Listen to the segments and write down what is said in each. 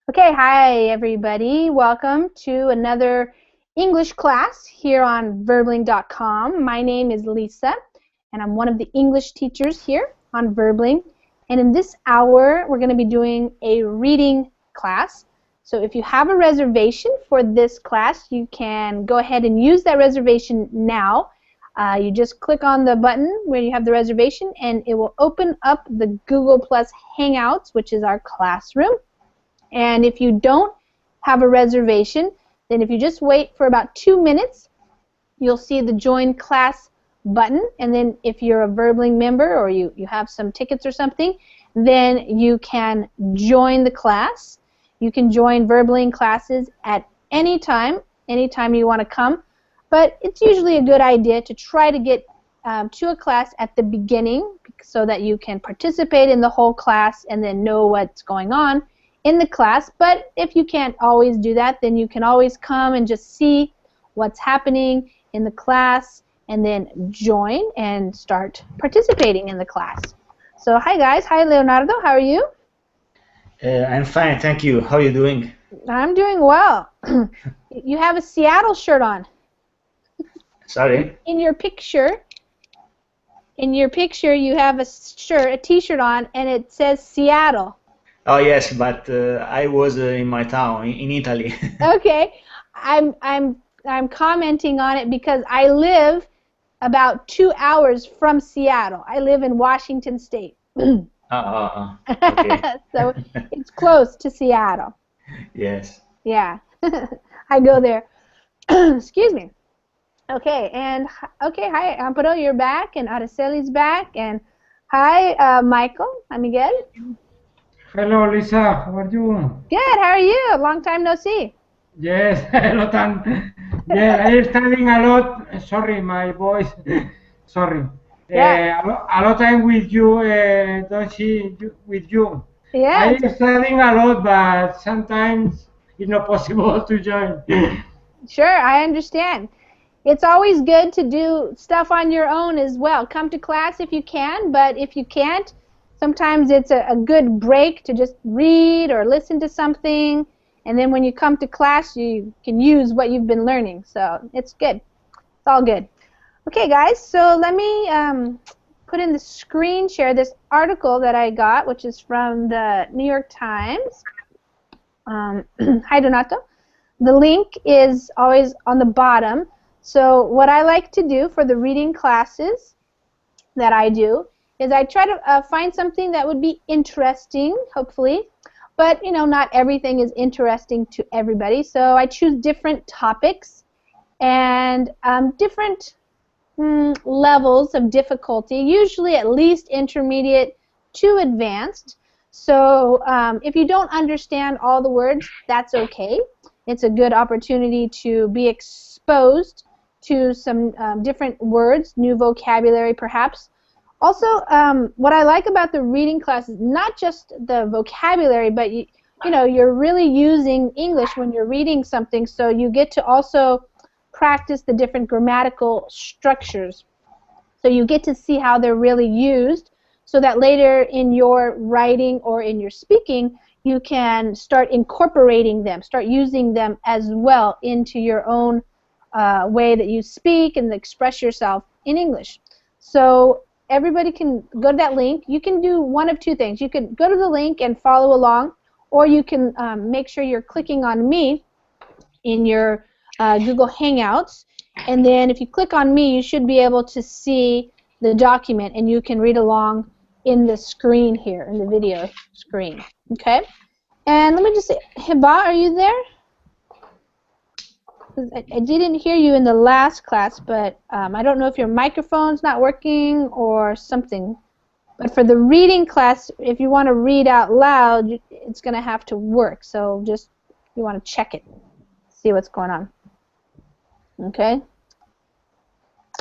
Okay, hi everybody. Welcome to another English class here on Verbling.com. My name is Lisa, and I'm one of the English teachers here on Verbling. And in this hour, we're going to be doing a reading class. So if you have a reservation for this class, you can go ahead and use that reservation now. You just click on the button where you have the reservation, and it will open up the Google Plus Hangouts, which is our classroom. And if you don't have a reservation, then if you just wait for about 2 minutes, you'll see the Join Class button. And then if you're a Verbling member or you have some tickets or something, then you can join the class. You can join Verbling classes at any time you want to come. But it's usually a good idea to try to get to a class at the beginning so that you can participate in the whole class and then know what's going on in the class. But if you can't always do that, then you can always come and just see what's happening in the class and then join and start participating in the class. So hi guys, hi Leonardo, how are you? I'm fine, thank you. How are you doing? I'm doing well. You have a Seattle shirt on. Sorry? In your picture you have a t-shirt on and it says Seattle. Oh yes, but I was in my town in Italy. Okay, I'm commenting on it because I live about 2 hours from Seattle. I live in Washington State. Okay. So it's close to Seattle. Yes. Yeah, I go there. Excuse me. Okay, and okay, hi Amparo, you're back, and Araceli's back, and hi Michael, hi Miguel. Hello, Lisa. How are you? Good. How are you? Long time no see. Yes, hello, Tan. Yeah, I'm studying a lot. Sorry, my voice. Sorry. Yeah. A lot time with you. Don't see with you. Yeah. I'm studying a lot, but sometimes it's not possible to join. Sure, I understand. It's always good to do stuff on your own as well. Come to class if you can, but if you can't, sometimes it's a good break to just read or listen to something, and then when you come to class, you can use what you've been learning. So it's good. It's all good. Okay, guys, so let me put in the screen share this article that I got, which is from the New York Times. Hi, Donato. The link is always on the bottom. So what I like to do for the reading classes that I do is I try to find something that would be interesting, hopefully, but not everything is interesting to everybody. So I choose different topics and different levels of difficulty, usually at least intermediate to advanced. So if you don't understand all the words, that's okay. It's a good opportunity to be exposed to some different words, new vocabulary perhaps. Also, what I like about the reading class is not just the vocabulary, but you're really using English when you're reading something, so you get to also practice the different grammatical structures. So you get to see how they're really used, so that later in your writing or in your speaking, you can start incorporating them, start using them as well into your own way that you speak and express yourself in English. So everybody can go to that link. You can do one of two things. You can go to the link and follow along, or you can make sure you're clicking on me in your Google Hangouts, and then if you click on me, you should be able to see the document, and you can read along in the screen here, in the video screen. Okay? And let me just say, Hiba, are you there? I didn't hear you in the last class, but I don't know if your microphone's not working or something. But for the reading class, if you want to read out loud, it's going to have to work. So just, you want to check it, see what's going on. Okay?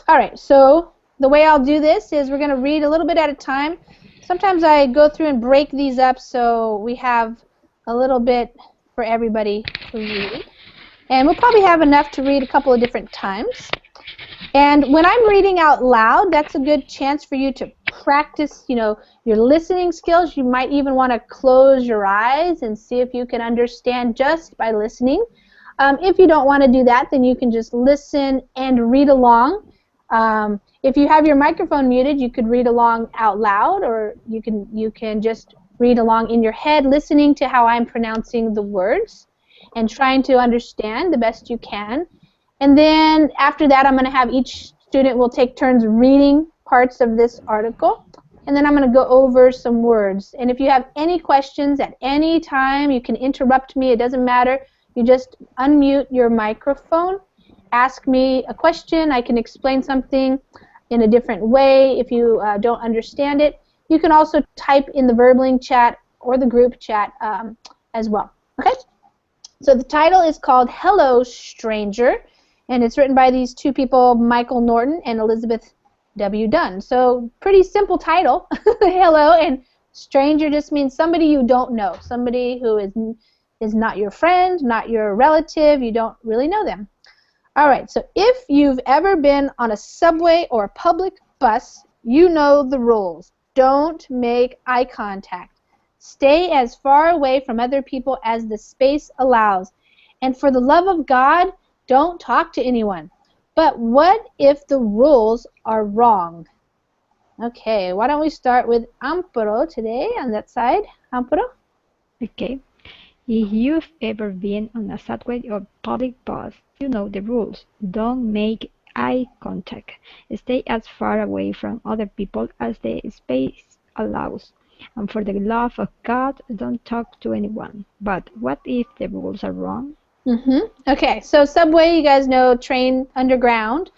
All right, so the way I'll do this is we're going to read a little bit at a time. Sometimes I go through and break these up so we have a little bit for everybody to read. And we'll probably have enough to read a couple of different times. And when I'm reading out loud, that's a good chance for you to practice, your listening skills. You might even want to close your eyes and see if you can understand just by listening. If you don't want to do that, then you can just listen and read along. If you have your microphone muted, you could read along out loud, or you can just read along in your head, listening to how I'm pronouncing the words and trying to understand the best you can. And then after that, I'm going to have each student will take turns reading parts of this article, and then I'm going to go over some words. And if you have any questions at any time, you can interrupt me. It doesn't matter. You just unmute your microphone, ask me a question. I can explain something in a different way if you don't understand it. You can also type in the Verbling chat or the group chat as well. Okay? So the title is called Hello, Stranger, and it's written by these two people, Michael Norton and Elizabeth W. Dunn. So pretty simple title, Hello, and stranger just means somebody you don't know, somebody who is not your friend, not your relative, you don't really know them. All right, so if you've ever been on a subway or a public bus, you know the rules. Don't make eye contact. Stay as far away from other people as the space allows. And for the love of God, don't talk to anyone. But what if the rules are wrong? Okay, why don't we start with Amparo today on that side. Amparo? Okay. If you've ever been on a subway or public bus, you know the rules. Don't make eye contact. Stay as far away from other people as the space allows. And for the love of God, don't talk to anyone. But what if the rules are wrong? Okay, so subway, you guys know, train underground.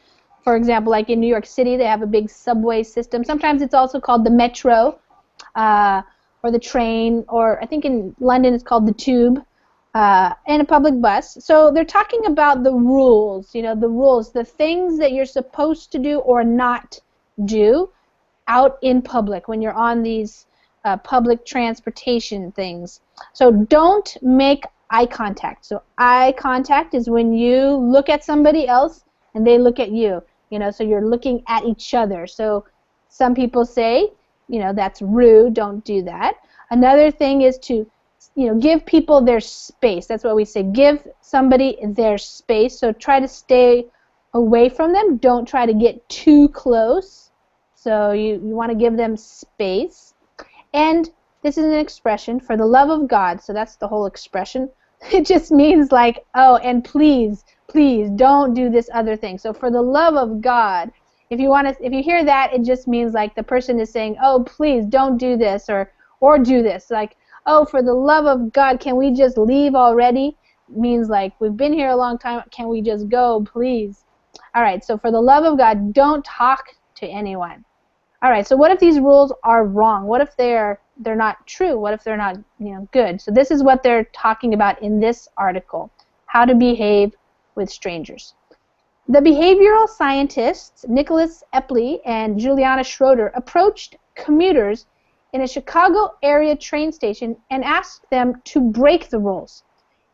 For example, like in New York City, they have a big subway system. Sometimes it's also called the metro or the train, or I think in London it's called the tube, and a public bus. So they're talking about the rules, the rules, the things that you're supposed to do or not do out in public when you're on these public transportation things. So don't make eye contact. So eye contact is when you look at somebody else and they look at you, so you're looking at each other. So some people say, that's rude, don't do that. Another thing is to, give people their space. That's what we say. Give somebody their space. So try to stay away from them. Don't try to get too close. So you want to give them space. And this is an expression, for the love of God. So that's the whole expression. It just means like, oh, and please, please don't do this other thing. So for the love of God, if you hear that, it just means like the person is saying, oh, please don't do this or do this. Like, oh, for the love of God, can we just leave already? It means like, we've been here a long time. Can we just go, please? All right, so for the love of God, don't talk to anyone. All right, so what if these rules are wrong? What if they're not true? What if they're not good? So this is what they're talking about in this article, how to behave with strangers. The behavioral scientists Nicholas Epley and Juliana Schroeder approached commuters in a Chicago area train station and asked them to break the rules.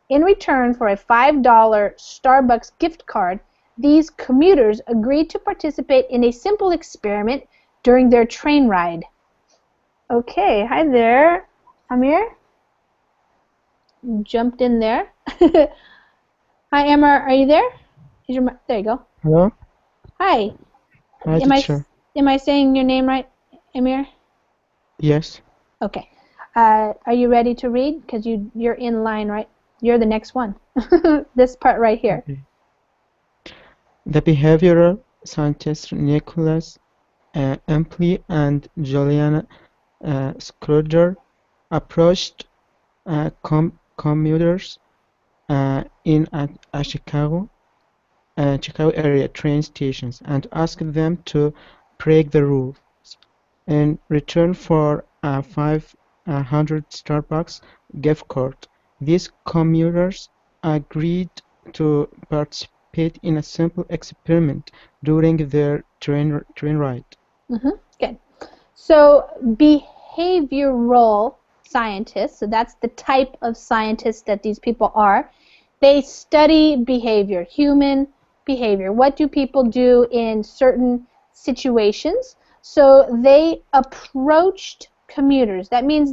In return for a $5 Starbucks gift card, these commuters agreed to participate in a simple experiment during their train ride. Okay, hi there, Amir. You jumped in there. Hi, Emma, are you there? There you go. Hello? Hi. Hi, teacher. Am I saying your name right, Amir? Yes. Okay. Are you ready to read? Because you're in line, right? You're the next one. This part right here. Okay. The behavioral scientists Nicholas Epley and Juliana Schroeder approached commuters in a Chicago area train stations and asked them to break the rules. In return for a $500 Starbucks gift card, these commuters agreed to participate in a simple experiment during their train ride. Good. So behavioral scientists, so that's the type of scientists that these people are, they study behavior, human behavior. What do people do in certain situations? So they approached commuters. That means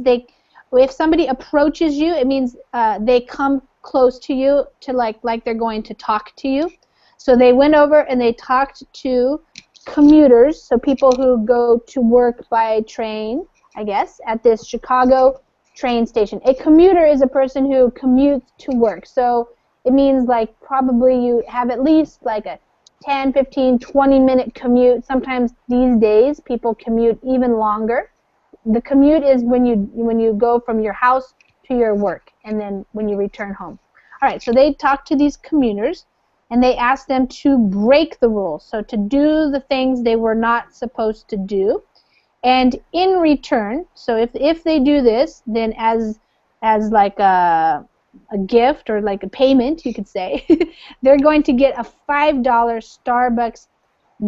if somebody approaches you, it means they come close to you to like they're going to talk to you. So they went over and they talked to commuters, so people who go to work by train, I guess, at this Chicago train station. A commuter is a person who commutes to work. So it means like probably you have at least like a 10, 15, 20-minute commute. Sometimes these days people commute even longer. The commute is when you go from your house to your work and then when you return home. All right, so they talked to these commuters and they asked them to break the rules, so to do the things they were not supposed to do. And in return, so if they do this, then as like a gift or like a payment, you could say, they're going to get a $5 Starbucks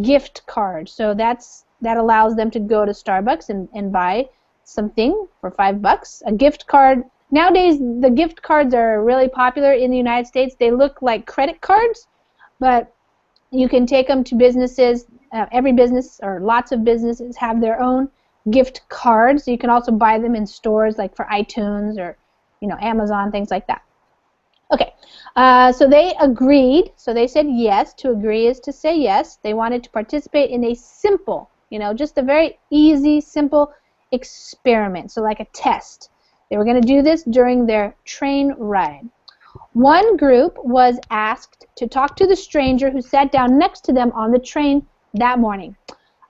gift card. So that allows them to go to Starbucks and buy something for $5. A gift card. Nowadays, the gift cards are really popular in the United States. They look like credit cards, but you can take them to businesses. Every business or lots of businesses have their own gift cards. You can also buy them in stores like for iTunes or Amazon, things like that. Okay, so they agreed. So they said yes. To agree is to say yes. They wanted to participate in a simple, just a very easy, simple experiment. So like a test. They were going to do this during their train ride. One group was asked to talk to the stranger who sat down next to them on the train that morning.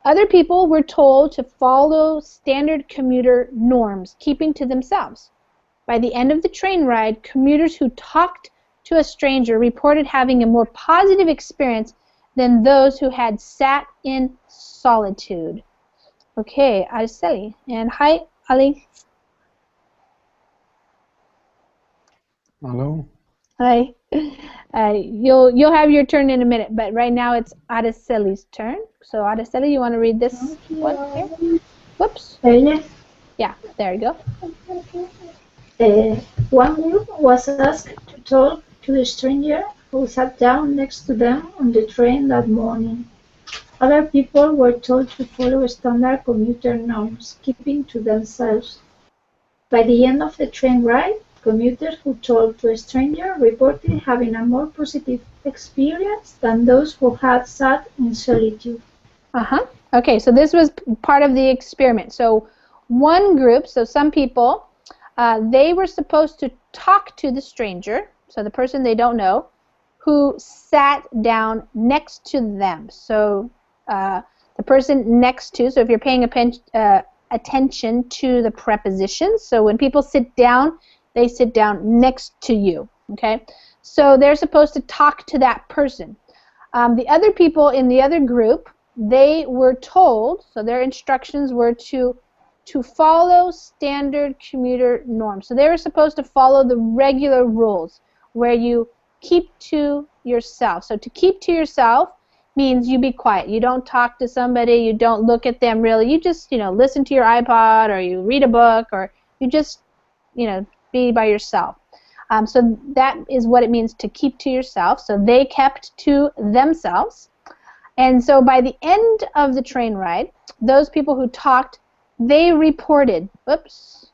Other people were told to follow standard commuter norms, keeping to themselves. By the end of the train ride, commuters who talked to a stranger reported having a more positive experience than those who had sat in solitude. Okay, Araceli. And hi, Ali. Hello. Hi. You'll have your turn in a minute, but right now it's Araceli's turn. So Araceli, you want to read this one here? Whoops. Yes. Yeah, there you go. One group was asked to talk to the stranger who sat down next to them on the train that morning. Other people were told to follow standard commuter norms, keeping to themselves. By the end of the train ride, commuters who talked to a stranger reported having a more positive experience than those who had sat in solitude. Okay, so this was part of the experiment. So one group, so some people, they were supposed to talk to the stranger, so the person they don't know, who sat down next to them. So the person next to, so if you're paying attention to the prepositions, so when people sit down, they sit down next to you, okay? So they're supposed to talk to that person. The other people in the other group, they were told, so their instructions were to follow standard commuter norms. So they were supposed to follow the regular rules where you keep to yourself. So to keep to yourself means you be quiet. You don't talk to somebody. You don't look at them really. You just, listen to your iPod or you read a book or you just, be by yourself. So that is what it means to keep to yourself. So they kept to themselves. And so by the end of the train ride, those people who talked, they reported. Oops.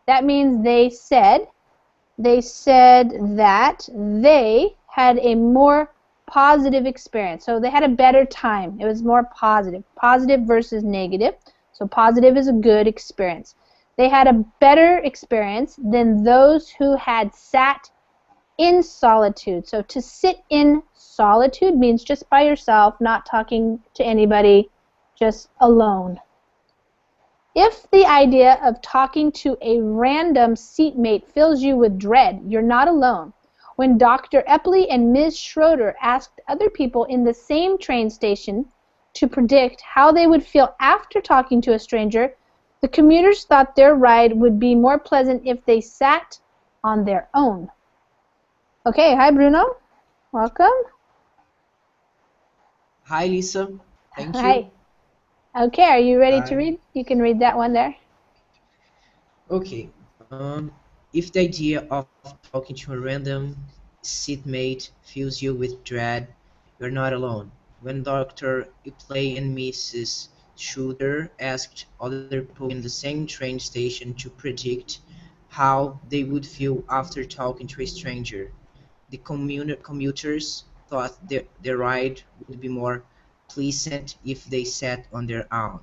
That means they said that they had a more positive experience. So they had a better time. It was more positive. Positive versus negative. So positive is a good experience. They had a better experience than those who had sat in solitude. So to sit in solitude means just by yourself, not talking to anybody, just alone. If the idea of talking to a random seatmate fills you with dread, you're not alone. When Dr. Epley and Ms. Schroeder asked other people in the same train station to predict how they would feel after talking to a stranger, the commuters thought their ride would be more pleasant if they sat on their own. Okay, hi Bruno. Welcome. Hi Lisa. Thank you. Hi. Okay, are you ready to read? You can read that one there. Okay. If the idea of talking to a random seatmate fills you with dread, you're not alone. When Dr. Epley and Mrs. Shooter asked other people in the same train station to predict how they would feel after talking to a stranger. The commuters thought their ride would be more pleasant if they sat on their own.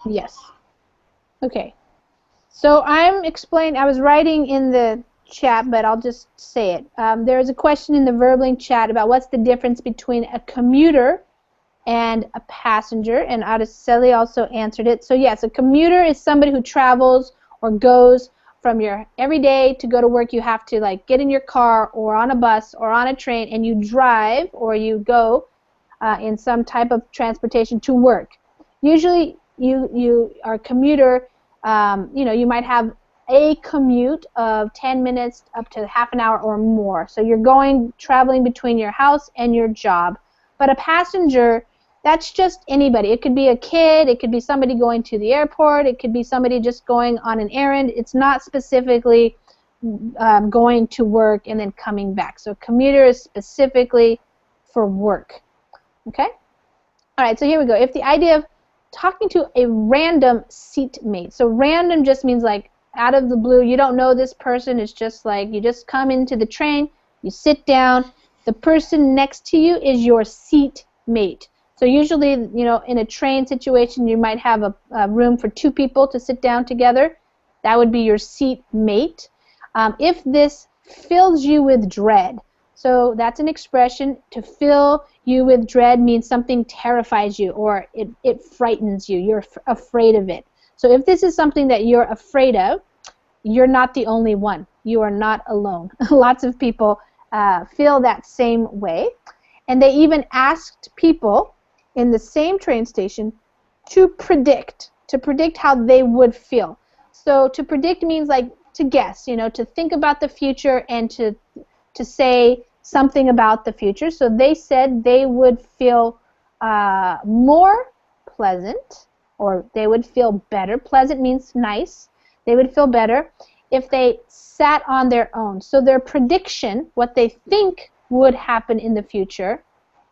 Yes. Okay. So I'm explaining, I was writing in the chat, but I'll just say it. There is a question in the Verbling chat about what's the difference between a commuter and a passenger, and Araceli also answered it. So yes, a commuter is somebody who travels or goes from your everyday to go to work. You have to like get in your car or on a bus or on a train, and you drive or you go in some type of transportation to work. Usually you are a commuter. You might have a commute of 10 minutes up to half an hour or more. So you're traveling between your house and your job. But a passenger, that's just anybody. It could be a kid, it could be somebody going to the airport, it could be somebody just going on an errand. It's not specifically going to work and then coming back. So commuter is specifically for work. Okay? All right, so here we go. If the idea of talking to a random seatmate. So random just means like out of the blue. You don't know this person. It's just like you just come into the train, you sit down. The person next to you is your seatmate. So usually, in a train situation, you might have a room for 2 people to sit down together. That would be your seatmate. If this fills you with dread, so that's an expression. To fill you with dread means something terrifies you or it frightens you. You're afraid of it. So if this is something that you're afraid of, you're not the only one. You are not alone. Lots of people feel that same way. And they even asked people in the same train station to predict how they would feel. So to predict means like to guess, to think about the future and to say something about the future. So they said they would feel more pleasant, or they would feel better. Pleasant means nice. They would feel better if they sat on their own. So their prediction, what they think would happen in the future,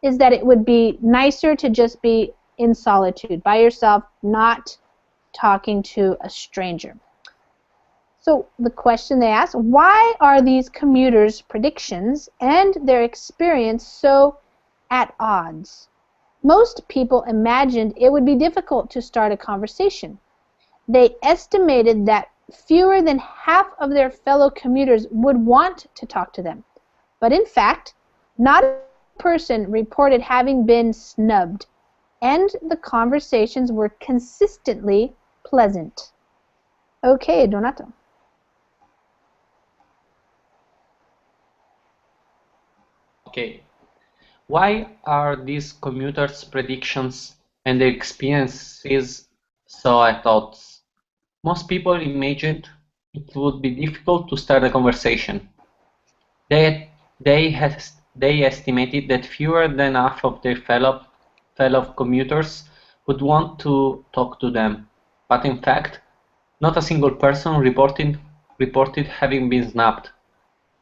is that it would be nicer to just be in solitude, by yourself, not talking to a stranger. So the question they asked, why are these commuters' predictions and their experience so at odds? Most people imagined it would be difficult to start a conversation. They estimated that fewer than half of their fellow commuters would want to talk to them. But in fact, not a person reported having been snubbed, and the conversations were consistently pleasant. Okay, Donato. Okay. Why are these commuters' predictions and their experiences so at odds? Most people imagined it would be difficult to start a conversation. They estimated that fewer than half of their fellow commuters would want to talk to them. But in fact, not a single person reported having been snubbed,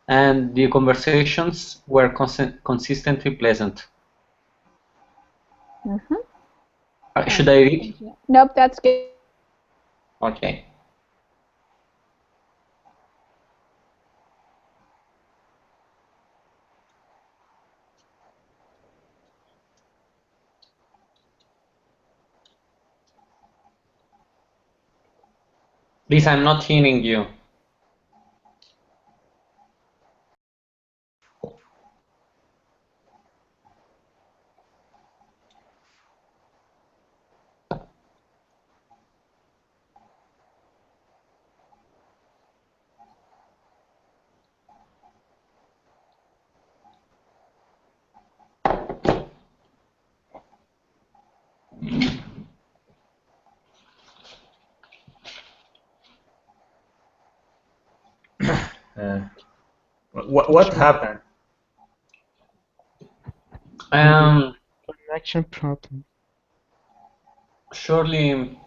and the conversations were consistently pleasant. Should I read? Nope, that's good. Okay. Please, I'm not hearing you. What happened? Connection problem. Surely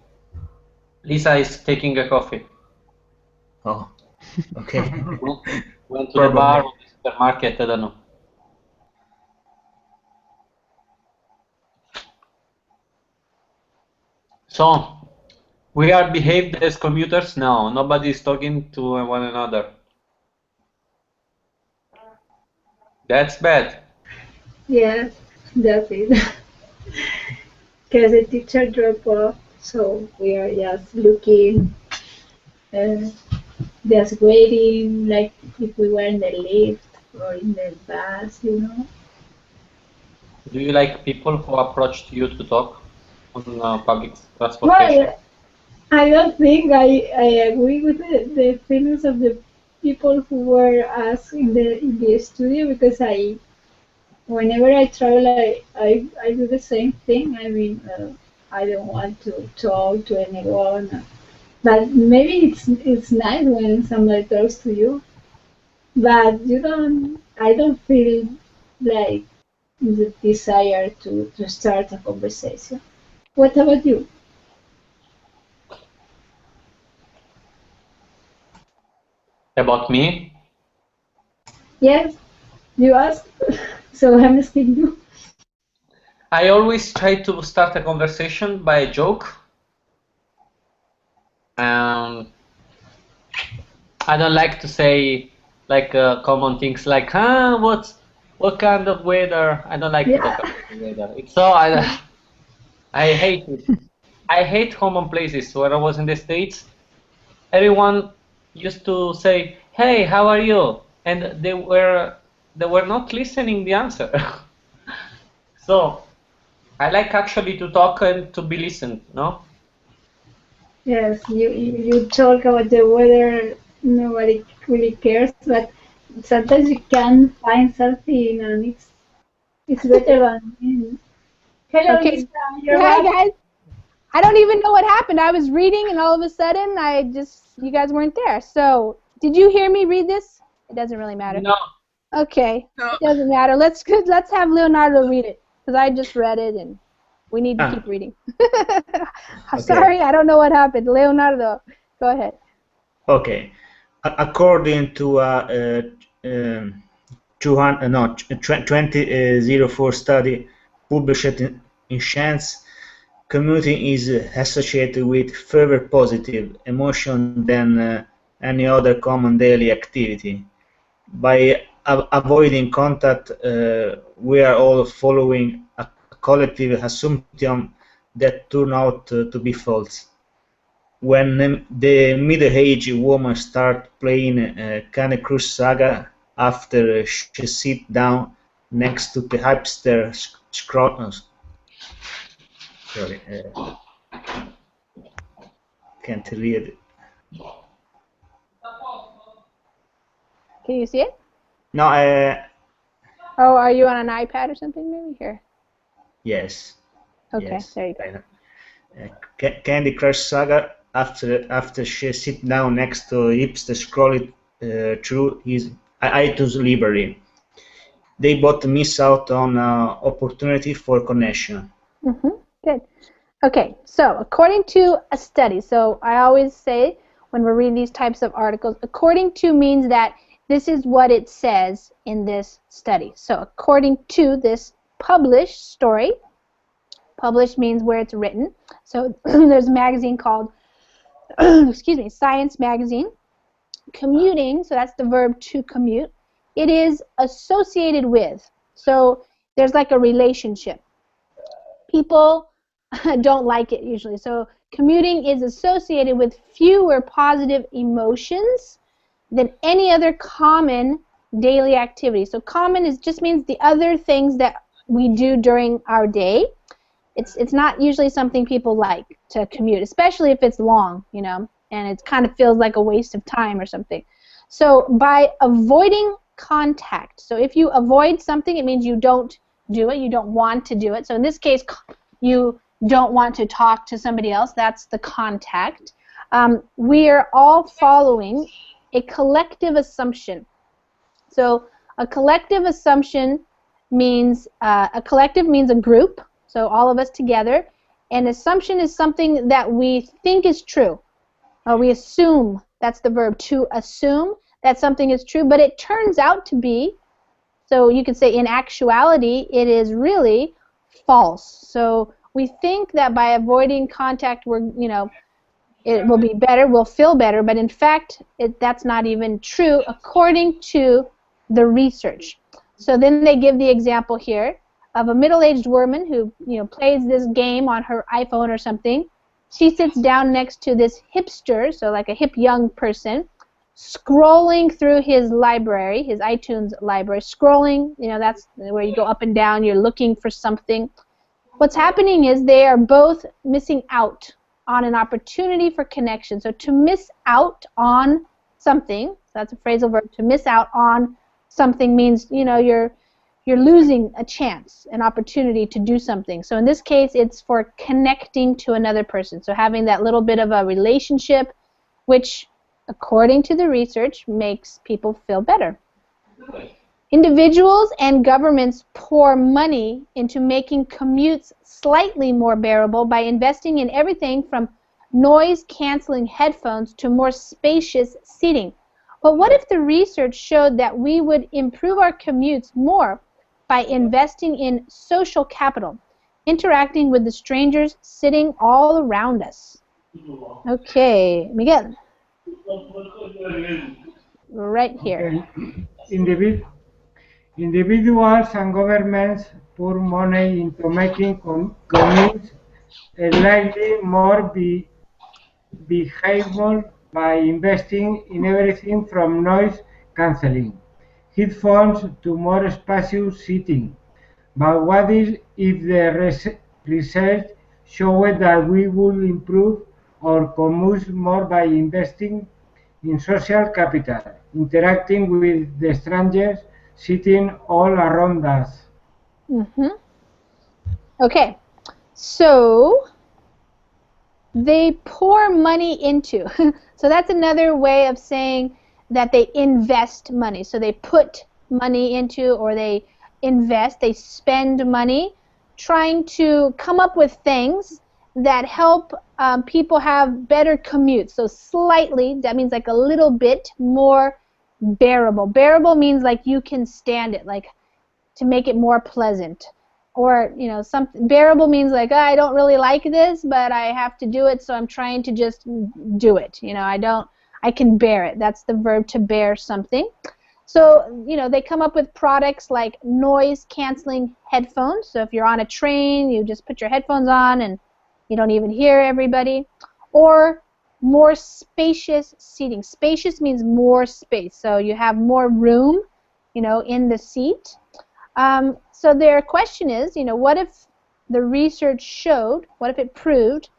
Lisa is taking a coffee. Oh, okay. Went to the bar or the supermarket, I don't know. So, we are behaved as commuters now. Nobody is talking to one another. That's bad. Yes, that's it. Because the teacher dropped off, so we are just looking, uh, just waiting, like if we were in the lift or in the bus, you know. Do you like people who approached you to talk on public transportation? Well, I don't think I agree with the feelings of the people who were asked in the studio, because whenever I travel, I do the same thing. I mean, I don't want to talk to anyone, but maybe it's nice when somebody talks to you, but I don't feel like the desire to start a conversation. What about you? About me? Yes, you asked, so I'm asking you. I always try to start a conversation by a joke. I don't like to say like common things like, what kind of weather? I don't like to talk about the weather. It's so I hate it. I hate common places. When I was in the States, everyone used to say, "Hey, how are you?" And they were not listening the answer. So I like actually to talk and to be listened, no? Yes, you talk about the weather, nobody really cares, but sometimes you can find something and it's better than. Hello, Okay. Lisa, you're Hi, back. guys. I don't even know what happened. I was reading, and all of a sudden, you guys weren't there. So, did you hear me read this? It doesn't really matter. No. Okay. It doesn't matter. Let's have Leonardo read it, because I just read it, and we need to keep reading. Sorry, I don't know what happened. Leonardo, go ahead. Okay. According to a 2004 study published in Science, commuting is associated with further positive emotion than any other common daily activity. By avoiding contact, we are all following a collective assumption that turned out to be false. When the middle-aged woman starts playing Candy Crush Saga after she sits down next to the hipster sorry, can't read. Can you see it? No, Oh, are you on an iPad or something? Maybe here. yes. Okay, Yes, there you go. I know. Candy Crush Saga after she sit down next to hipster scrolling through his iTunes library. They both miss out on opportunity for connection. Good. Okay, so according to a study, so I always say when we're reading these types of articles, according to means that this is what it says in this study. So according to this published story, published means where it's written. So there's a magazine called, excuse me, Science Magazine. Commuting, so that's the verb to commute, it is associated with. So there's like a relationship. People don't like it usually. So commuting is associated with fewer positive emotions than any other common daily activity. So common just means the other things that we do during our day. It's not usually something people like to commute, especially if it's long, you know, and it kind of feels like a waste of time or something. So by avoiding contact, so if you avoid something, it means you don't do it, you don't want to do it. So in this case, you don't want to talk to somebody else. That's the contact. We are all following a collective assumption. So a collective assumption means, a collective means a group, so all of us together. An assumption is something that we think is true. We assume, that's the verb, to assume that something is true, but it turns out to be, so you could say in actuality, it is really false. So we think that by avoiding contact, it will be better, we'll feel better, but in fact, that's not even true according to the research. So then they give the example here of a middle-aged woman who plays this game on her iPhone or something. She sits down next to this hipster, so like a hip young person, scrolling through his library, his iTunes library, scrolling, that's where you go up and down, you're looking for something. What's happening is they are both missing out on an opportunity for connection. So to miss out on something, that's a phrasal verb, to miss out on something means, you're losing a chance, an opportunity to do something. So in this case, it's for connecting to another person. So having that little bit of a relationship, which, according to the research, makes people feel better. Individuals and governments pour money into making commutes slightly more bearable by investing in everything from noise-canceling headphones to more spacious seating. But what if the research showed that we would improve our commutes more by investing in social capital, interacting with the strangers sitting all around us? Okay, Miguel. Right here. Okay. Individuals and governments pour money into making commutes slightly more behavable by investing in everything from noise cancelling headphones to more spacious seating. But what if the research showed that we would improve our commutes more by investing in social capital, interacting with the strangers sitting all around us? Okay, so they pour money into. So that's another way of saying that they invest money. So they put money into, or they invest, they spend money trying to come up with things that help people have better commutes. So slightly, that means like a little bit more bearable. Bearable means like you can stand it, like to make it more pleasant. Or, bearable means like, I don't really like this, but I have to do it, so I'm trying to just do it. I can bear it. That's the verb, to bear something. So, they come up with products like noise-canceling headphones. So if you're on a train, you just put your headphones on and you don't even hear everybody. Or more spacious seating. Spacious means more space. So you have more room, in the seat. So their question is, what if the research showed, what if it proved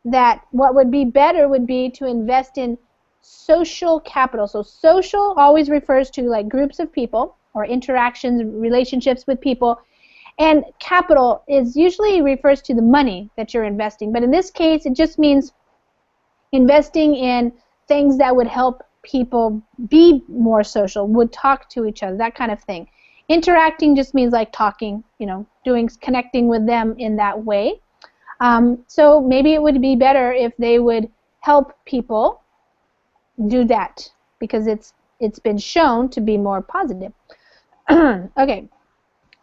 that what would be better would be to invest in social capital. So social always refers to like groups of people or interactions, relationships with people. And capital usually refers to the money that you're investing. But in this case, it just means investing in things that would help people be more social, would talk to each other, that kind of thing. Interacting just means like talking, connecting with them in that way. So maybe it would be better if they would help people do that, because it's been shown to be more positive. Okay.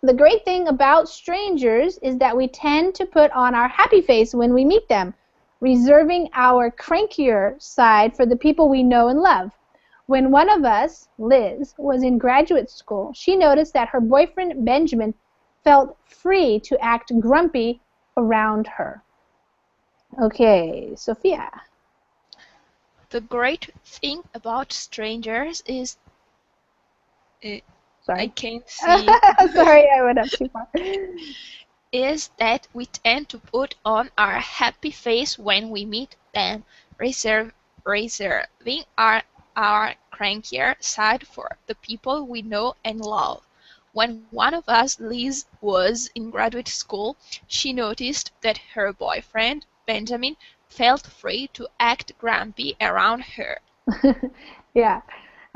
The great thing about strangers is that we tend to put on our happy face when we meet them, reserving our crankier side for the people we know and love. When one of us, Liz, was in graduate school, she noticed that her boyfriend, Benjamin, felt free to act grumpy around her. Okay, Sophia. The great thing about strangers is... Sorry. I can't see. Sorry, I went up too far. Is that we tend to put on our happy face when we meet them, reserving our crankier side for the people we know and love. When one of us, Liz, was in graduate school, she noticed that her boyfriend, Benjamin, felt free to act grumpy around her. Yeah.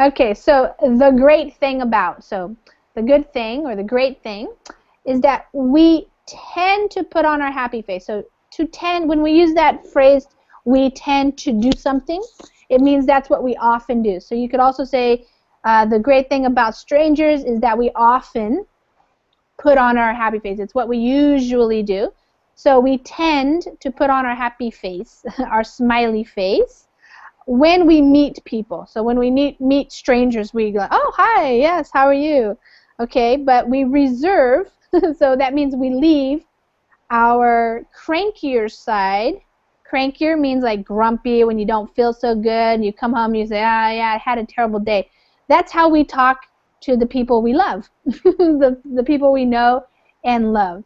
Okay, so the great thing about, so the good thing or the great thing is that we tend to put on our happy face. So when we use that phrase, we tend to do something, it means that's what we often do. So you could also say the great thing about strangers is that we often put on our happy face. It's what we usually do. So we tend to put on our happy face, our smiley face, when we meet people. So when we meet strangers, we go, oh, hi, yes, how are you? Okay, but we reserve, so that means we leave our crankier side. Crankier means like grumpy, when you don't feel so good, you come home and you say, ah, yeah, I had a terrible day. That's how we talk to the people we love, the people we know and love.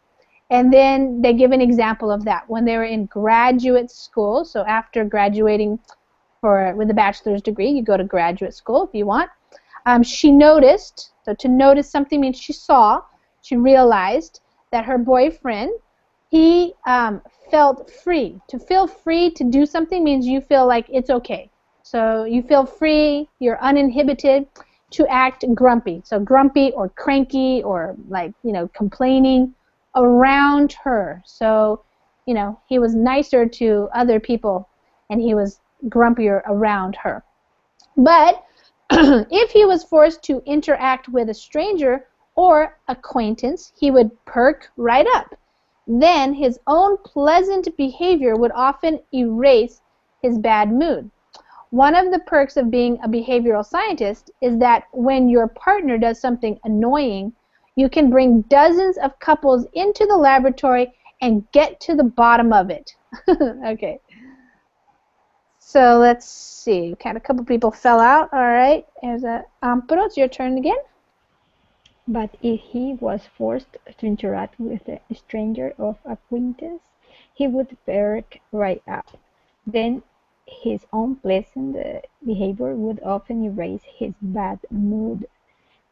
And then they give an example of that. When they were in graduate school, so after graduating with a bachelor's degree, you go to graduate school if you want. She noticed, so to notice something means she saw, she realized that her boyfriend, he felt free. To feel free to do something means you feel like it's okay. So you feel free, you're uninhibited to act grumpy. So grumpy or cranky or like, complaining around her. So, he was nicer to other people and he was grumpier around her. But if he was forced to interact with a stranger or acquaintance, he would perk right up. Then his own pleasant behavior would often erase his bad mood. One of the perks of being a behavioral scientist is that when your partner does something annoying, you can bring dozens of couples into the laboratory and get to the bottom of it. Okay. So let's see. A couple people fell out. All right. There's Amparo. It's your turn again. But if he was forced to interact with a stranger of acquaintance, he would perk right up. Then his unpleasant behavior would often erase his bad mood.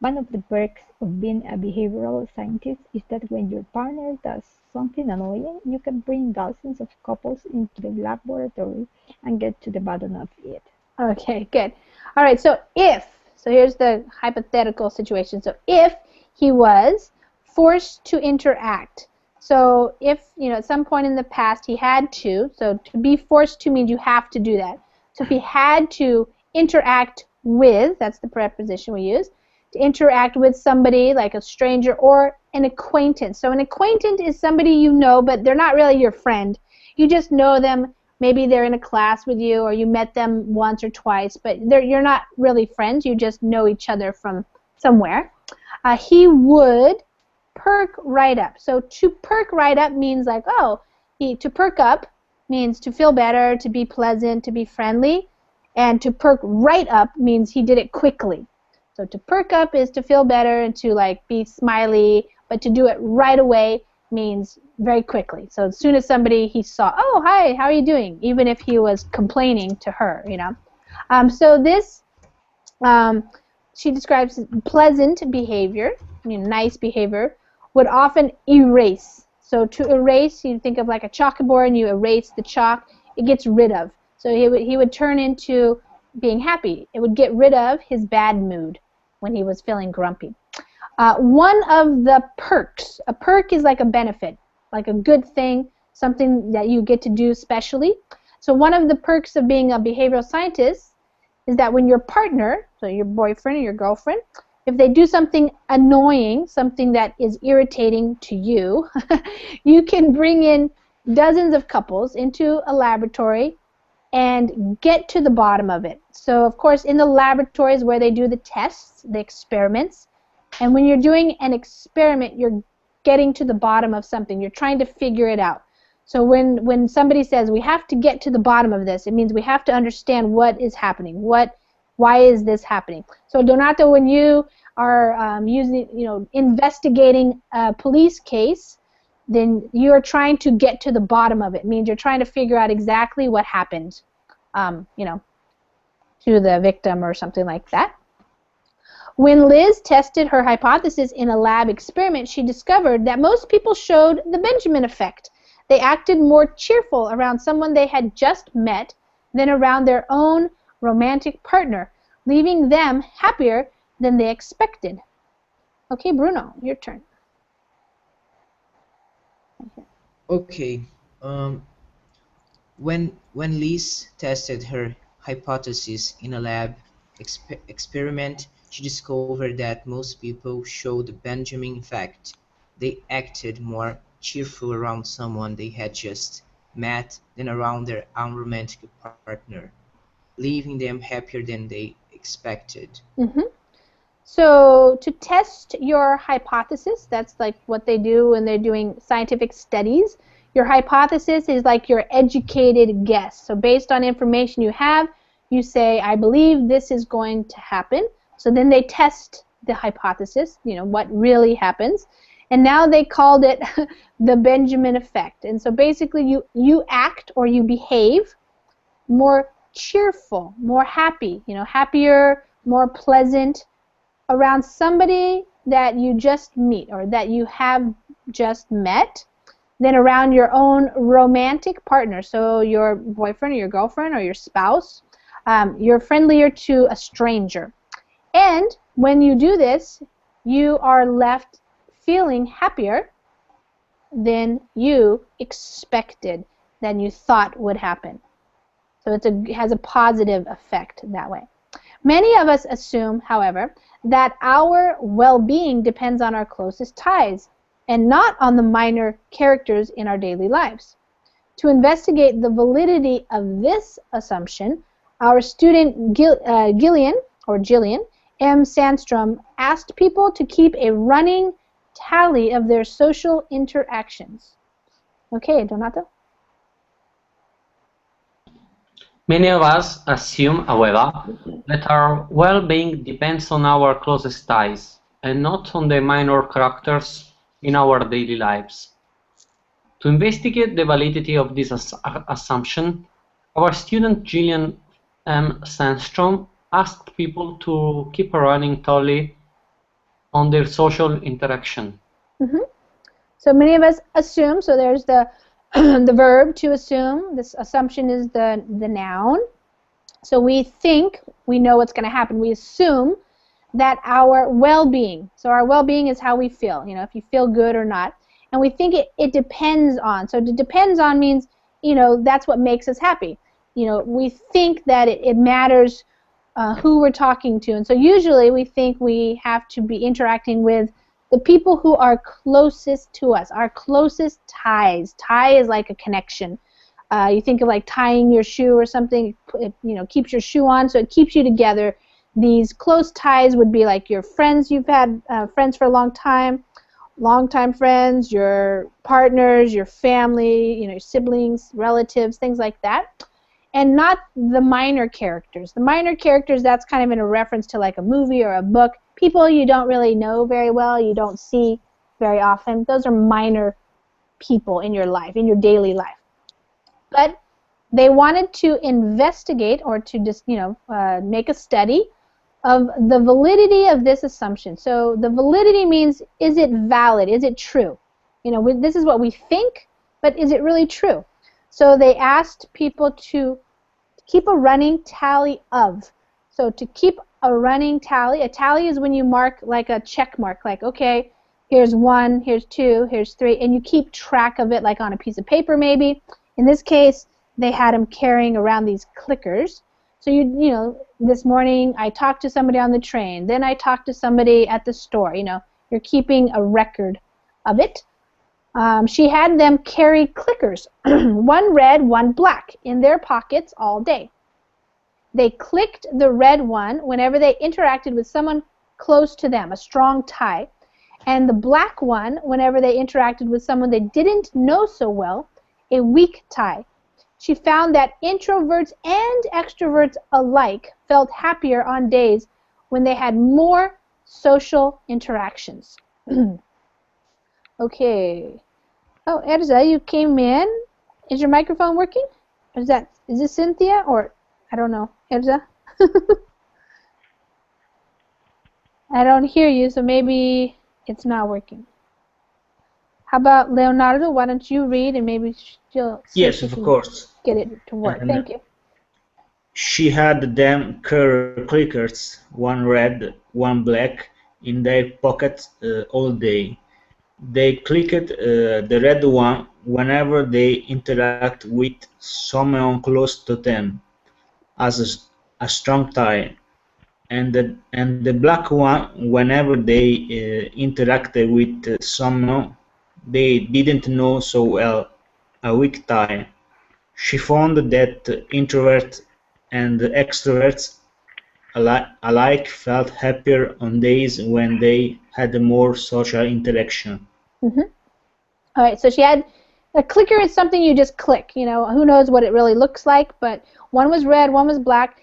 One of the perks of being a behavioral scientist is that when your partner does something annoying, you can bring dozens of couples into the laboratory and get to the bottom of it. Okay, good. All right, so here's the hypothetical situation. So if he was forced to interact, so if, at some point in the past he had to, so to be forced to means you have to do that. So if he had to interact with, that's the preposition we use, to interact with somebody like a stranger or an acquaintance. So an acquaintance is somebody you know, but they're not really your friend. You just know them. Maybe they're in a class with you or you met them once or twice, but you're not really friends. You just know each other from somewhere. He would perk right up. So to perk right up means like, to perk up means to feel better, to be pleasant, to be friendly. And to perk right up means he did it quickly. So to perk up is to feel better and to like be smiley, but to do it right away means very quickly. So as soon as somebody he saw, oh, hi, how are you doing? Even if he was complaining to her, So this, she describes pleasant behavior, nice behavior, would often erase. So to erase, you think of like a chalkboard and you erase the chalk, it gets rid of. So he would turn into being happy. It would get rid of his bad mood when he was feeling grumpy. One of the perks, a perk is like a benefit, like a good thing, something that you get to do specially. So one of the perks of being a behavioral scientist is that when your partner, so your boyfriend or your girlfriend, if they do something annoying, something that is irritating to you, you can bring in dozens of couples into a laboratory and get to the bottom of it. So, of course, in the laboratories where they do the tests, the experiments, and when you're doing an experiment, you're getting to the bottom of something. You're trying to figure it out. So when somebody says, we have to get to the bottom of this, it means we have to understand what is happening. Why is this happening? So, Donato, when you are investigating a police case, then you're trying to get to the bottom of it. It means you're trying to figure out exactly what happened, to the victim or something like that. When Liz tested her hypothesis in a lab experiment, she discovered that most people showed the Benjamin effect. They acted more cheerful around someone they had just met than around their own romantic partner, leaving them happier than they expected. Okay, Bruno, your turn. Okay. When Liz tested her hypothesis in a lab experiment, she discovered that most people showed the Benjamin effect. They acted more cheerful around someone they had just met than around their unromantic partner, leaving them happier than they expected. So to test your hypothesis, that's like what they do when they're doing scientific studies. Your hypothesis is like your educated guess. So based on information you have, you say, I believe this is going to happen. So then they test the hypothesis, what really happens. And now they called it the Benjamin effect. And so basically you act or you behave more cheerful, more happy, happier, more pleasant around somebody that you just meet or that you have just met than around your own romantic partner. So your boyfriend or your girlfriend or your spouse, you're friendlier to a stranger. And when you do this, you are left feeling happier than you expected, than you thought would happen. So it has a positive effect that way. Many of us assume, however, that our well-being depends on our closest ties and not on the minor characters in our daily lives. To investigate the validity of this assumption, our student Gillian M. Sandstrom asked people to keep a running tally of their social interactions. Okay, Donato? Many of us assume, however, that our well-being depends on our closest ties and not on the minor characters in our daily lives. To investigate the validity of this assumption, our student Gillian M. Sandstrom asked people to keep a running tally on their social interaction. So many of us assume, so there's the the verb to assume. This assumption is the noun. So we think we know what's going to happen. We assume that our well-being, so our well-being is how we feel, if you feel good or not. And we think it depends on. So it depends on means, that's what makes us happy. We think that it matters who we're talking to. And so usually we think we have to be interacting with the people who are closest to us, our closest ties. Tie is like a connection. You think of like tying your shoe or something, it keeps your shoe on, so it keeps you together. These close ties would be like your friends you've had, friends for a long time friends, your partners, your family, your siblings, relatives, things like that. And not the minor characters. The minor characters, that's kind of in a reference to like a movie or a book. People you don't really know very well, you don't see very often. Those are minor people in your life, in your daily life. But they wanted to investigate or to just, make a study of the validity of this assumption. So the validity means, is it valid? Is it true? This is what we think, but is it really true? So they asked people to keep a running tally of. So to keep a running tally, a tally is when you mark like a check mark, like, okay, here's 1, here's 2, here's 3, and you keep track of it like on a piece of paper maybe. In this case, they had them carrying around these clickers. So this morning I talked to somebody on the train, then I talked to somebody at the store. You're keeping a record of it. She had them carry clickers, one red, one black, in their pockets all day. They clicked the red one whenever they interacted with someone close to them, a strong tie, and the black one whenever they interacted with someone they didn't know so well, a weak tie. She found that introverts and extroverts alike felt happier on days when they had more social interactions. Okay. Oh, Erza, you came in. Is your microphone working? Or is this Cynthia or I don't know. Erza? I don't hear you, so maybe it's not working. How about Leonardo? Why don't you read and maybe she'll Yes, of course. Get it to work. Thank you. She had them carry clickers, one red, one black, in their pockets all day. They clicked the red one whenever they interact with someone close to them, as a strong tie, and the black one whenever they interacted with someone they didn't know so well, a weak tie. She found that introverts and extroverts alike felt happier on days when they had more social interaction. Mm-hmm. All right, so she had a clicker is something you just click. You know, who knows what it really looks like, but one was red, one was black.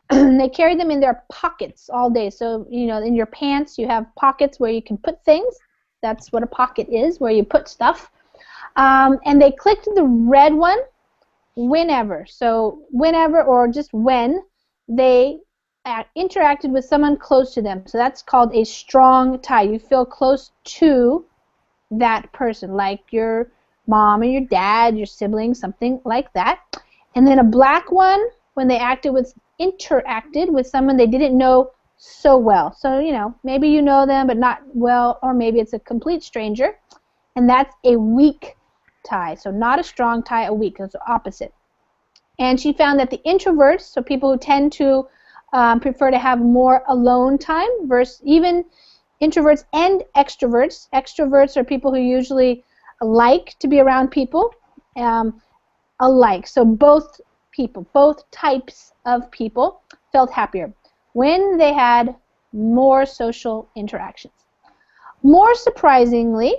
They carried them in their pockets all day. So, you know, in your pants you have pockets where you can put things. That's what a pocket is, where you put stuff. And they clicked the red one whenever. So whenever or just when they interacted with someone close to them. So that's called a strong tie. You feel close to that person, like your mom or your dad, your sibling, something like that. And then a black one, when they interacted with someone they didn't know so well. So, you know, maybe you know them but not well, or maybe it's a complete stranger. And that's a weak tie. So not a strong tie, a weak. It's the opposite. And she found that the introverts, so people who tend to prefer to have more alone time, versus even introverts and extroverts. Extroverts are people who usually like to be around people alike. So both people, both types of people felt happier when they had more social interactions. More surprisingly,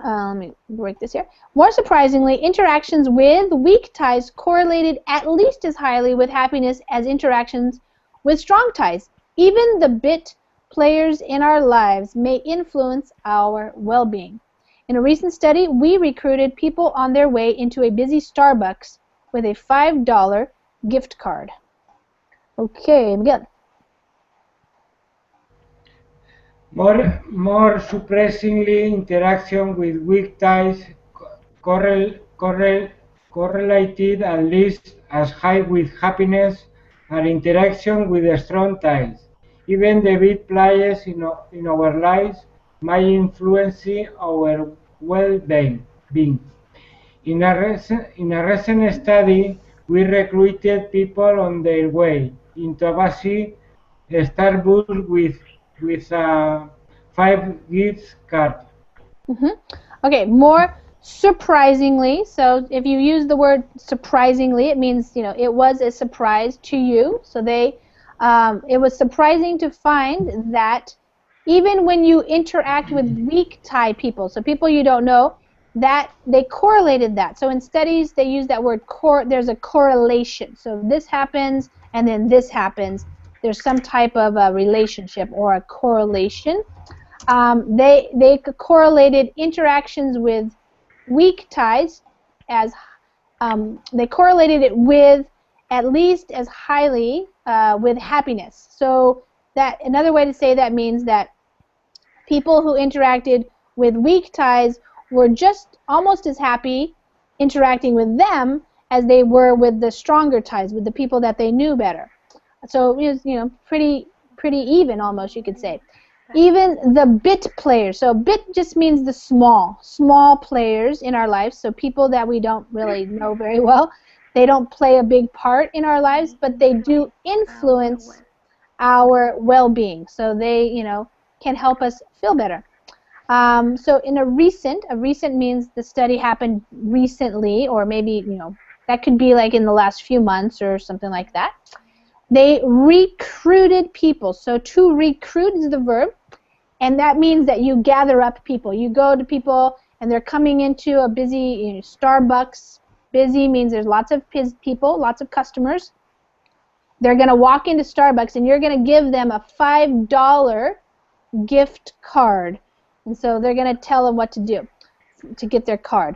let me break this here. More surprisingly, interactions with weak ties correlated at least as highly with happiness as interactions with strong ties. Even the bit players in our lives may influence our well-being. In a recent study, we recruited people on their way into a busy Starbucks with a $5 gift card. Okay, Miguel. More surprisingly, interaction with weak ties correlated at least as high with happiness as interaction with strong ties. Even the big players in our lives might influence our well-being. In a recent study, we recruited people on their way into a busy Starbucks with a 5 gift card. Okay, more surprisingly. So if you use the word surprisingly, it means, you know, it was a surprise to you. So it was surprising to find that even when you interact with weak tie people, so people you don't know, that they correlated that. So in studies, they use that word there's a correlation. So this happens and then this happens. There's some type of a relationship or a correlation. They correlated interactions with weak ties as they correlated it with at least as highly with happiness. So that another way to say that means that people who interacted with weak ties were just almost as happy interacting with them as they were with the stronger ties, with the people that they knew better. So it was, you know, pretty even almost, you could say. Even the bit players. So bit just means the small players in our lives. So people that we don't really know very well. They don't play a big part in our lives, but they do influence our well-being. So they, you know, can help us feel better. So in a recent means the study happened recently, or maybe, you know, that could be like in the last few months or something like that. They recruited people. So to recruit is the verb, and that means that you gather up people. You go to people, and they're coming into a busy, you know, Starbucks. Busy means there's lots of people, lots of customers. They're going to walk into Starbucks, and you're going to give them a $5 gift card. And so they're going to tell them what to do to get their card.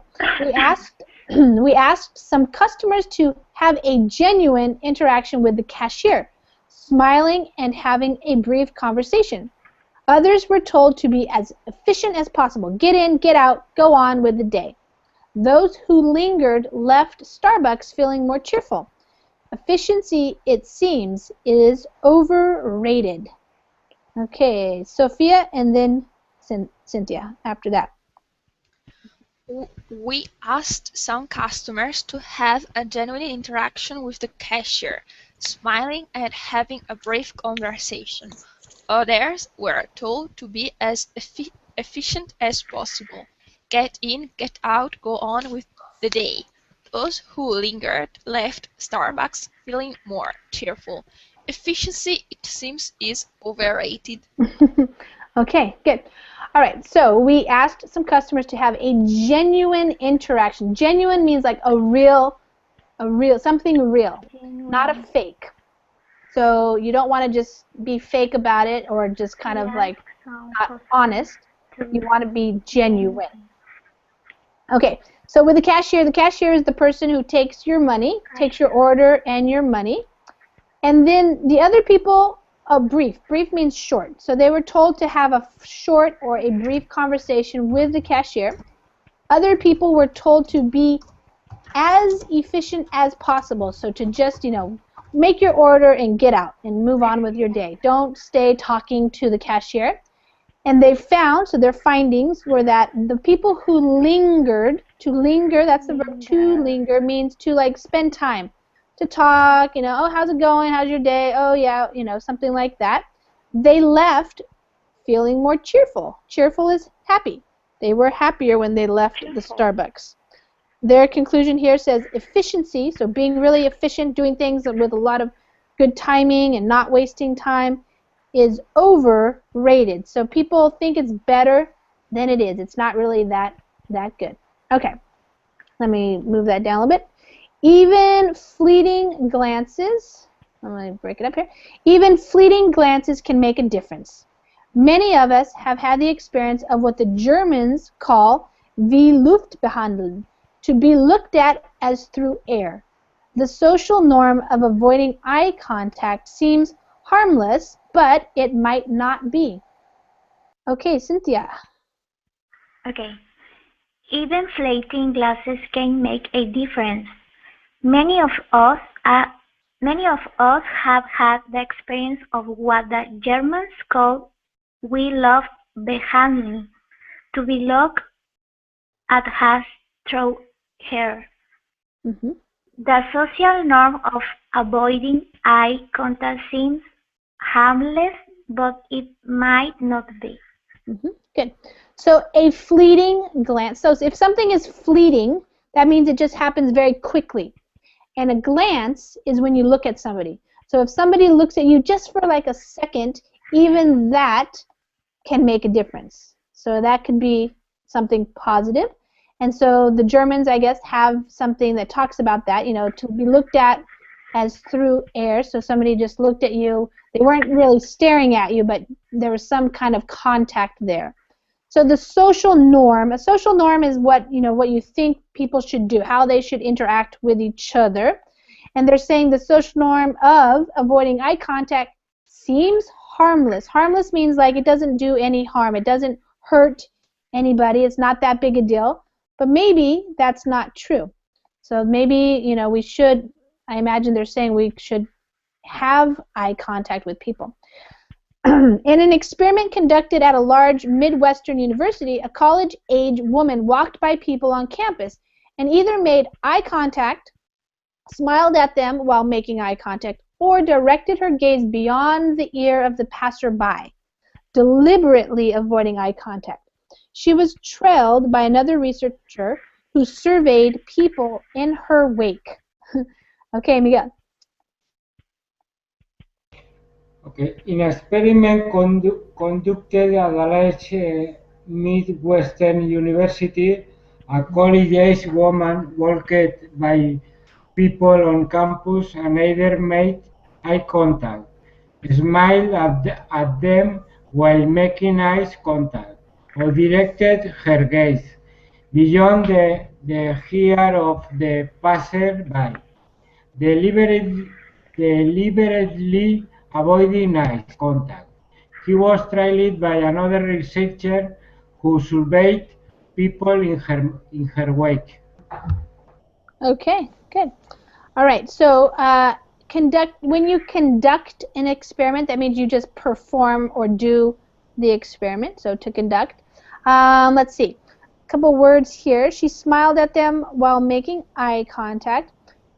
We asked some customers to have a genuine interaction with the cashier, smiling and having a brief conversation. Others were told to be as efficient as possible. Get in, get out, go on with the day. Those who lingered left Starbucks feeling more cheerful. Efficiency, it seems, is overrated. Okay, Sophia and then Cynthia after that. We asked some customers to have a genuine interaction with the cashier, smiling and having a brief conversation. Others were told to be as efficient as possible. get in, get out, go on with the day. Those who lingered left Starbucks feeling more cheerful. Efficiency, it seems, is overrated. Okay, good. All right, so we asked some customers to have a genuine interaction. Genuine means like a real, something real, not a fake. So you don't want to just be fake about it or just kind of like not honest. You want to be genuine. Okay, so with the cashier is the person who takes your money, takes your order and your money. And then the other people, a brief. Brief means short. So they were told to have a short or a brief conversation with the cashier. Other people were told to be as efficient as possible. So to just, make your order and get out and move on with your day. Don't stay talking to the cashier. And they found, so their findings were that the people who lingered, to linger, that's the verb, to linger, means to like spend time, to talk, oh, how's it going, how's your day, oh yeah, something like that. They left feeling more cheerful. Cheerful is happy. They were happier when they left the Starbucks. Their conclusion here says efficiency, so being really efficient, doing things with a lot of good timing and not wasting time, is overrated. So people think it's better than it is. It's not really that good. Okay, let me move that down a little bit. Even fleeting glances, I'm going to break it up here. Even fleeting glances can make a difference. Many of us have had the experience of what the Germans call wie Luft behandeln, to be looked at as through air. The social norm of avoiding eye contact seems harmless, but it might not be. Okay, Cynthia. Okay. Even fleeting glances can make a difference. Many of us have had the experience of what the Germans call wie Luft behandeln, to be looked at as through air. Mm-hmm. The social norm of avoiding eye contact seems harmless, but it might not be. Mm-hmm. Good. So a fleeting glance. So if something is fleeting, that means it just happens very quickly. And a glance is when you look at somebody. So if somebody looks at you just for like a second, even that can make a difference. So that could be something positive. And so the Germans, I guess, have something that talks about that, to be looked at as through air. So somebody just looked at you. They weren't really staring at you, but there was some kind of contact there. So the social norm, a social norm is what you think people should do, how they should interact with each other. And they're saying the social norm of avoiding eye contact seems harmless. Harmless means like it doesn't do any harm. It doesn't hurt anybody. It's not that big a deal. But maybe that's not true. So maybe, we should, I imagine they're saying we should have eye contact with people. In an experiment conducted at a large Midwestern university, a college-age woman walked by people on campus and either made eye contact, smiled at them while making eye contact, or directed her gaze beyond the ear of the passerby, deliberately avoiding eye contact. She was trailed by another researcher who surveyed people in her wake. Okay, Miguel. Okay, in an experiment conducted at a large Midwestern university, a college-age woman walked by people on campus and either made eye contact, smiled at them while making eye contact, or directed her gaze beyond the ear of the passerby, deliberately avoiding eye contact. He was trailed by another researcher who surveyed people in her wake. Okay, good. All right, so when you conduct an experiment, that means you just perform or do the experiment, so to conduct. Let's see, a couple words here. She smiled at them while making eye contact.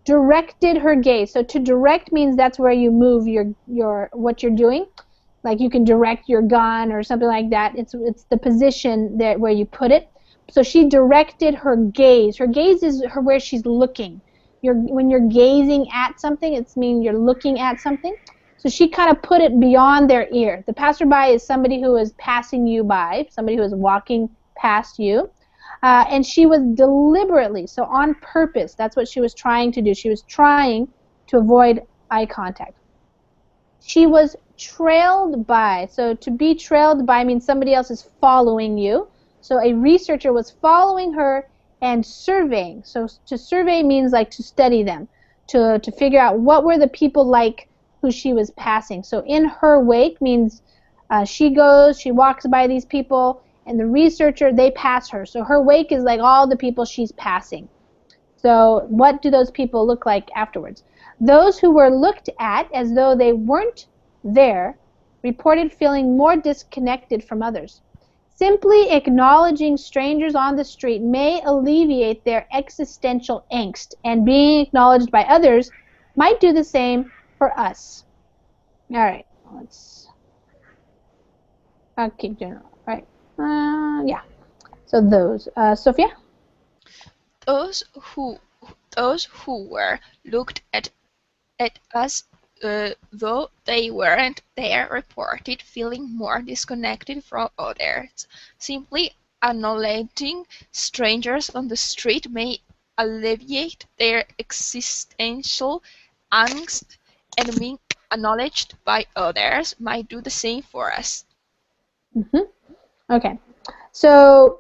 Directed her gaze. So to direct means that's where you move your what you're doing. Like you can direct your gun or something like that. It's the position where you put it. So she directed her gaze. Her gaze is where she's looking. When you're gazing at something, it means you're looking at something. So she kind of put it beyond their ear. The passerby is somebody who is passing you by, somebody who is walking past you. And she was deliberately, so on purpose, that's what she was trying to do. She was trying to avoid eye contact. She was trailed by. So to be trailed by means somebody else is following you. So a researcher was following her and surveying. So to survey means like to study them, to figure out what were the people like who she was passing. So in her wake means she walks by these people, and the researcher, they pass her. So her wake is like all the people she's passing. So what do those people look like afterwards? Those who were looked at as though they weren't there reported feeling more disconnected from others. Simply acknowledging strangers on the street may alleviate their existential angst, and being acknowledged by others might do the same for us. All right, I'll keep general. All right. Yeah. So those. Sophia? Those who were looked at us though they weren't there reported feeling more disconnected from others. Simply acknowledging strangers on the street may alleviate their existential angst, and being acknowledged by others might do the same for us. Okay. So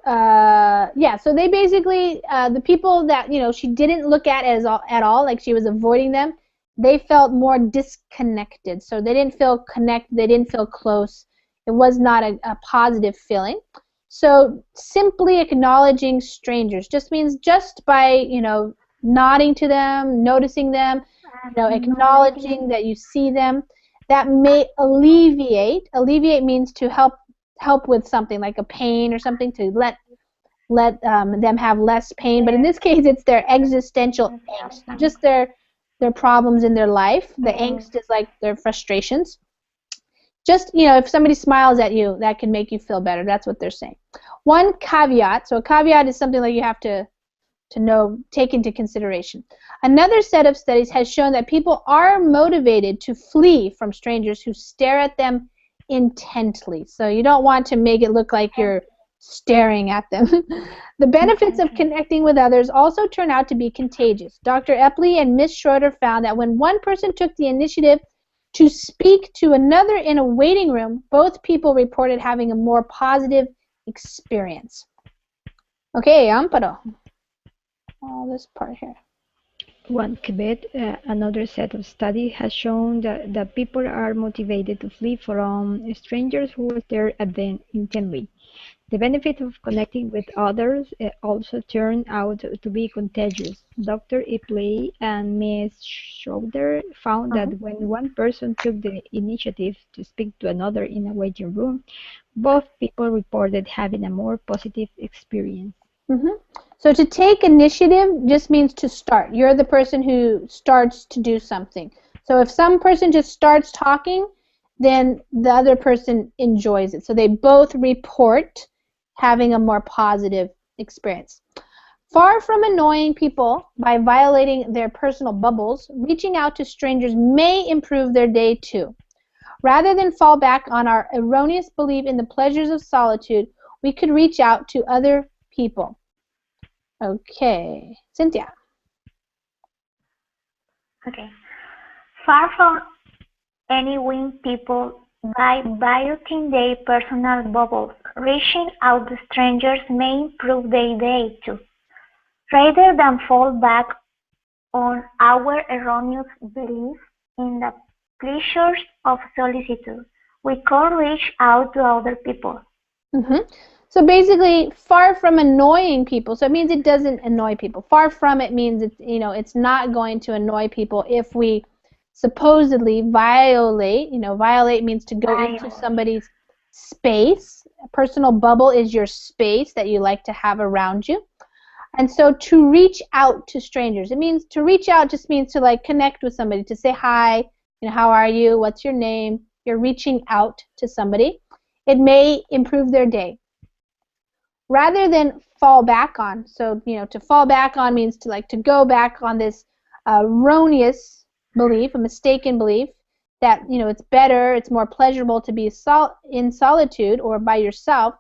yeah, so they basically the people that she didn't look at at all, like she was avoiding them, they felt more disconnected. So they didn't feel connected, they didn't feel close. It was not a positive feeling. So simply acknowledging strangers just means just by nodding to them, noticing them, acknowledging that you see them, that may alleviate. Alleviate means to help with something like a pain or something, to let them have less pain. But in this case, it's their existential angst, just their problems in their life. The angst is like their frustrations. Just, if somebody smiles at you, that can make you feel better. That's what they're saying. One caveat, so a caveat is something like you have to take into consideration. Another set of studies has shown that people are motivated to flee from strangers who stare at them intently. So you don't want to make it look like you're staring at them. The benefits of connecting with others also turn out to be contagious. Dr. Epley and Ms. Schroeder found that when one person took the initiative to speak to another in a waiting room, both people reported having a more positive experience. Okay, Amparo. All this part here. One Quebec, another set of studies has shown that people are motivated to flee from strangers who stare at them intently. The benefit of connecting with others also turned out to be contagious. Dr. Epley and Ms. Schroeder found that when one person took the initiative to speak to another in a waiting room, both people reported having a more positive experience. So to take initiative just means to start. You're the person who starts to do something. So if some person just starts talking, then the other person enjoys it. So they both report having a more positive experience. Far from annoying people by violating their personal bubbles, reaching out to strangers may improve their day too. Rather than fall back on our erroneous belief in the pleasures of solitude, we could reach out to other people. Okay, Cynthia. Okay. Far from annoying people by violating their personal bubbles, reaching out to strangers may improve their day too. Rather than fall back on our erroneous belief in the pleasures of solitude, we could reach out to other people. So basically, far from annoying people, so it means it doesn't annoy people. Far from it means it's not going to annoy people if we supposedly violate. Violate means to go into somebody's space. A personal bubble is your space that you like to have around you. And so to reach out to strangers, it means to reach out just means to like connect with somebody, to say hi, how are you, what's your name? You're reaching out to somebody. It may improve their day. Rather than fall back on. So, to fall back on means to go back on this erroneous belief, a mistaken belief that, it's better, it's more pleasurable to be in solitude or by yourself.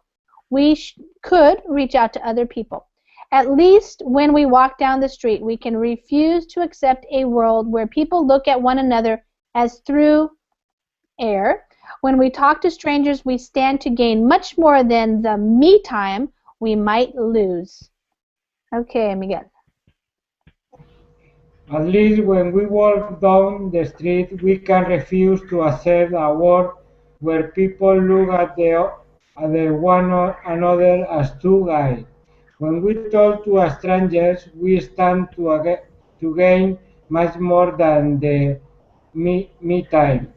We could reach out to other people. At least when we walk down the street, we can refuse to accept a world where people look at one another as through air. When we talk to strangers, we stand to gain much more than the me time we might lose. Okay, Miguel. At least when we walk down the street, we can refuse to accept a world where people look at the one another as two guys. When we talk to strangers, we stand to gain much more than the me time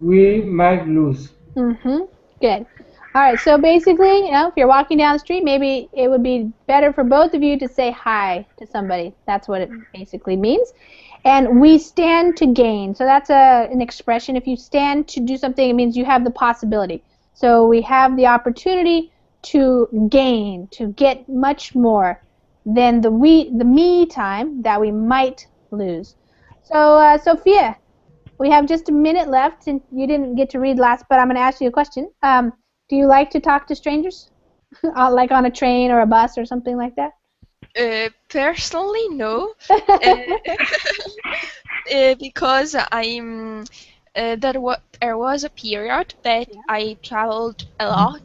we might lose. Good. All right, so basically, if you're walking down the street, maybe it would be better for both of you to say hi to somebody. That's what it basically means. And we stand to gain. So that's an expression. If you stand to do something, it means you have the possibility. So we have the opportunity to gain, to get much more than the me time that we might lose. So, Sophia, we have just a minute left, and you didn't get to read last, but I'm going to ask you a question. Do you like to talk to strangers, like on a train or a bus or something like that? Personally, no, because there was a period that I traveled a lot.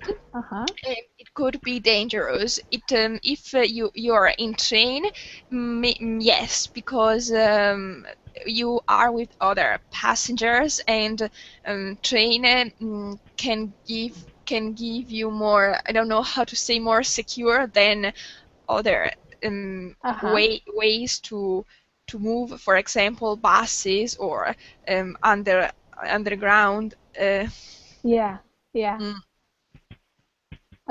It could be dangerous. If you are in train, yes, because you are with other passengers, and train can give you more. I don't know how to say, more secure than other ways to move. For example, buses or underground. Yeah.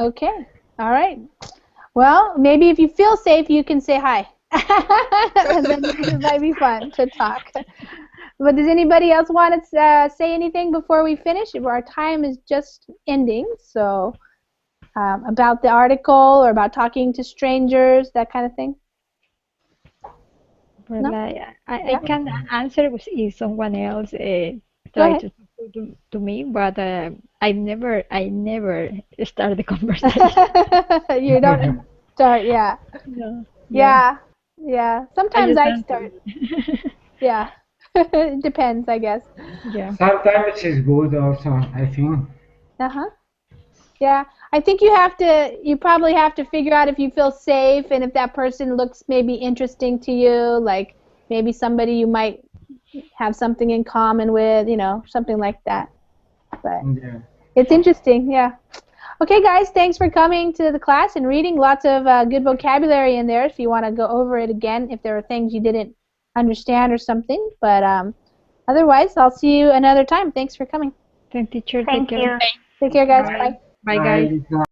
Okay. All right. Well, maybe if you feel safe, you can say hi. And then it might be fun to talk. But does anybody else want to say anything before we finish? Our time is just ending. So about the article or about talking to strangers, that kind of thing? Well, No? I can answer if someone else try to talk to me, but I never start the conversation. You don't start, yeah. No. Yeah. Sometimes I start. Yeah. It depends, I guess. Yeah. Sometimes it's good also, I think. Yeah, I think you probably have to figure out if you feel safe and if that person looks maybe interesting to you, like maybe somebody you might have something in common with, something like that. But it's interesting, yeah. Okay, guys, thanks for coming to the class and reading. Lots of good vocabulary in there if you want to go over it again, if there are things you didn't understand or something. But otherwise, I'll see you another time. Thanks for coming. Thank you, teacher. Thank you. Take care, guys. Bye. Bye, guys.